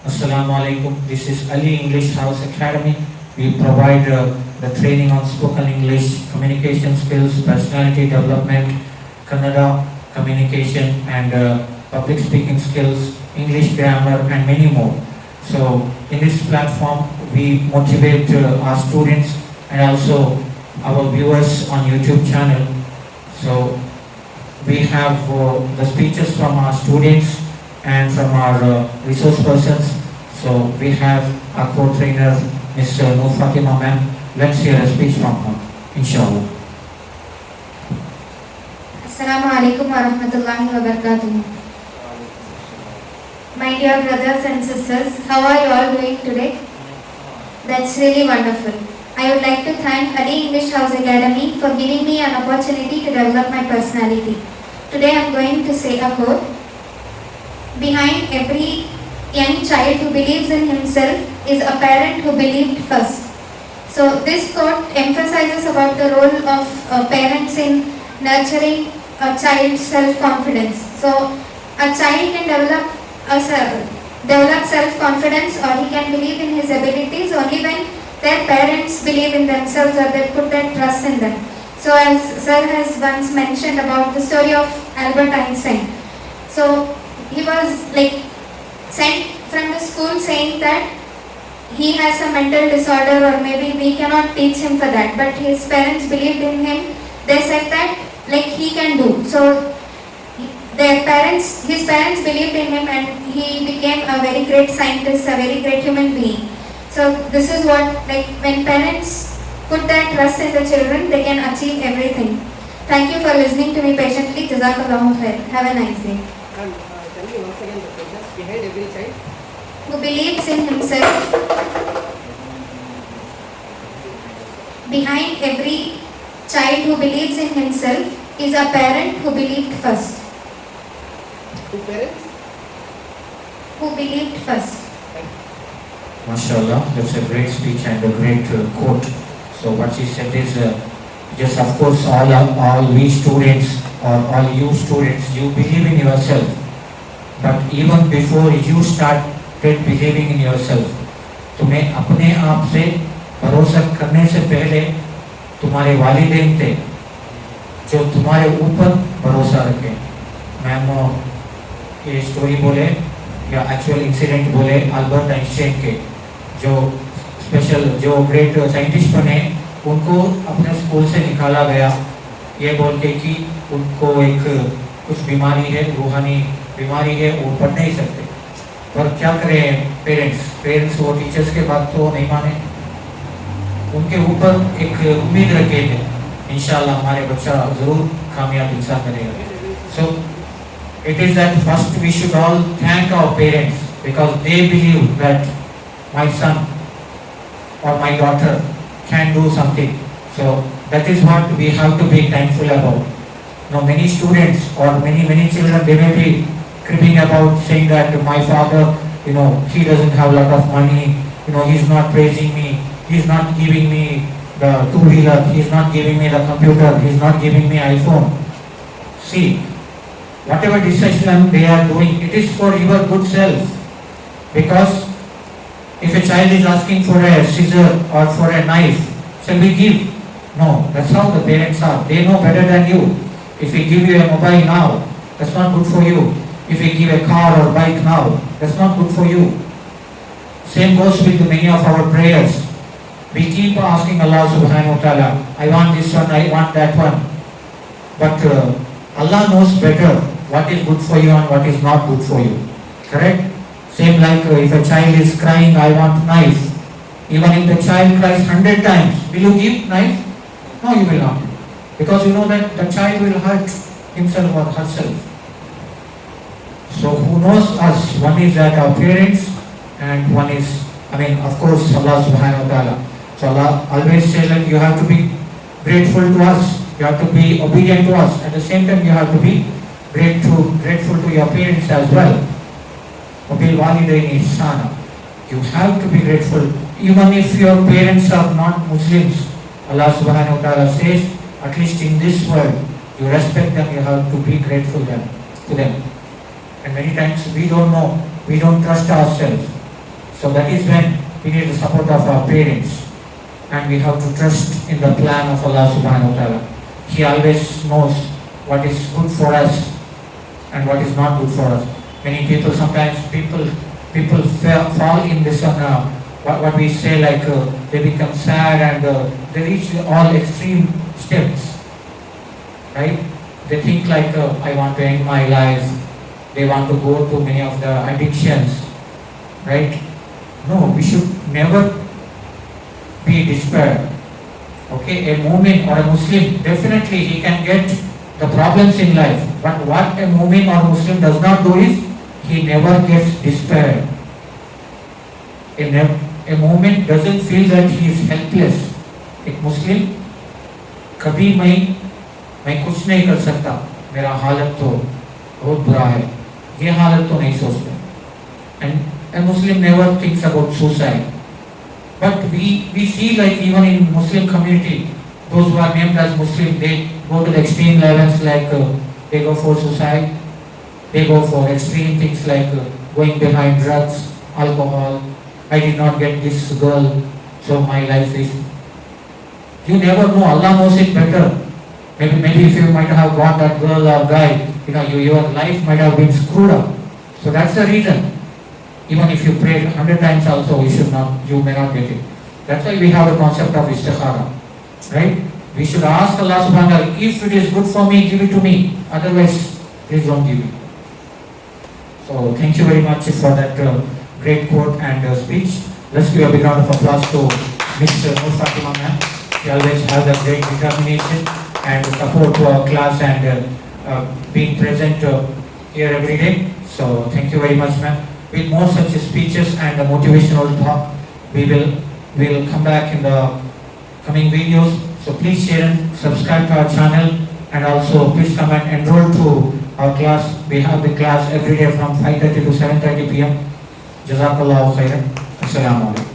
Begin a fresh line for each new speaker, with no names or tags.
Assalamu alaikum. This is Ali English House Academy. We provide the training on spoken English, communication skills, personality development, Kannada communication, and public speaking skills, English grammar, and many more. So, in this platform, we motivate our students and also our viewers on YouTube channel. So, we have the speeches from our students and from our resource persons. So we have our co-trainer, Ms. Noor Fatima ma'am. Let's hear a speech from her, inshallah.
Assalamu alaikum wa rahmatullahi wa barakatuh. My dear brothers and sisters, how are you all doing today? That's really wonderful. I would like to thank Ali English House Academy for giving me an opportunity to develop my personality. Today I am going to say a quote. Behind every young child who believes in himself is a parent who believed first. So this quote emphasizes about the role of parents in nurturing a child's self-confidence. So a child can develop self-confidence, or he can believe in his abilities only when their parents believe in themselves or they put their trust in them. So as Sir has once mentioned about the story of Albert Einstein. So he was sent from the school saying that he has a mental disorder, or maybe we cannot teach him for that, but his parents believed in him. They said that he can do. So his parents believed in him, and he became a very great scientist, a very great human being. So this is what, when parents put their trust in the children, they can achieve everything. Thank you for listening to me patiently. Jazakallahu khair. Have a nice day.
And tell me once again the sentence. Behind every child
Who believes in himself, behind every child who believes in himself is a parent who believed first.
two parents.
Who believed first.
MashaAllah, that's a great speech and a great quote. So what she said is, yes, of course, all we students or all you students, you believe in yourself. But even before you started believing in yourself, तुम्हें अपने आप से भरोसा करने से पहले तुम्हारे वालिदैन थे जो तुम्हारे ऊपर भरोसा रखे. मैम ये स्टोरी बोले या एक्चुअल इंसिडेंट बोले अल्बर्ट आइंस्टाइन के, जो ग्रेट साइंटिस्ट बने, उनको अपने स्कूल से निकाला गया ये बोल के कि उनको एक कुछ बीमारी है, रूहानी बीमारी है, वो पढ़ नहीं सकते. पर क्या करें पेरेंट्स वो टीचर्स के बात तो नहीं माने. उनके ऊपर एक उम्मीद रखे थे, इंशाल्लाह हमारे बच्चा ज़रूर कामयाब इंसान बनेगा. सो it is that first we should all thank our parents because they believe that my son or my daughter can do something. So that is what we have to be thankful about. Now many students or many children, they may be cribbing about saying that my father, he doesn't have a lot of money, he's not praising me, he's not giving me the two-wheeler, he's not giving me the computer, he's not giving me iPhone. See, whatever decision they are doing, it is for your good self. Because if a child is asking for a scissor or for a knife, shall we give? No, that's how the parents are. They know better than you. If we give you a mobile now, that's not good for you. If we give a car or bike now, that's not good for you. Same goes with many of our prayers. We keep asking Allah subhanahu wa ta'ala, I want this one, I want that one. But Allah knows better what is good for you and what is not good for you. Correct? Same like if a child is crying, I want knife. Even if the child cries 100 times, will you give knife? No, you will not. Because you know that the child will hurt himself or herself. So who knows us? One is that our parents, and one is, of course, Allah subhanahu wa ta'ala. So Allah always says that you have to be grateful to us. You have to be obedient to us. At the same time, you have to be grateful to your parents as well. You have to be grateful. Even if your parents are not Muslims, Allah subhanahu wa ta'ala says, at least in this world, you respect them, you have to be grateful to them. And many times we don't know, we don't trust ourselves. So that is when we need the support of our parents, and we have to trust in the plan of Allah subhanahu wa ta'ala. He always knows what is good for us and what is not good for us. Many people, sometimes people fall in this what we say, like they become sad and they reach all extreme steps, right? They think like I want to end my life. They want to go to many of the addictions, right? No, we should never be despair. Okay, a mu'min or a Muslim, definitely he can get the problems in life. But what a mu'min or Muslim does not do is, he never gets despair. A mu'min doesn't feel that he is helpless. एक मुस्लिम कभी मैं कुछ नहीं कर सकता, मेरा हालत तो बहुत बुरा है, ये हालत तो नहीं सोचते. And a Muslim never thinks about suicide. But we see, like even in Muslim community, those who are named as Muslim, they go to the extreme levels, like they go for suicide, they go for extreme things like going behind drugs, alcohol. I did not get this girl, so my life is. You never know. Allah knows it better. Maybe if you might have got that girl or guy, your life might have been screwed up. So that's the reason. Even if you prayed 100 times also, you may not get it. That's why we have the concept of istikhara, right? We should ask Allah subhanahu wa ta'ala, if it is good for me, give it to me. Otherwise, please don't give it. So thank you very much for that great quote and speech. Let's give a big round of applause to Mr. Nur Fatima ma'am. She always has a great determination and support to our class and being present here every day. So thank you very much, ma'am. With more such speeches and motivational talk, we will come back in the coming videos. So please share and subscribe to our channel, and also please come and enroll to our class. We have the class every day from 5:30 to 7:30 p.m. Jazakallahu khairan. Assalamu alaikum.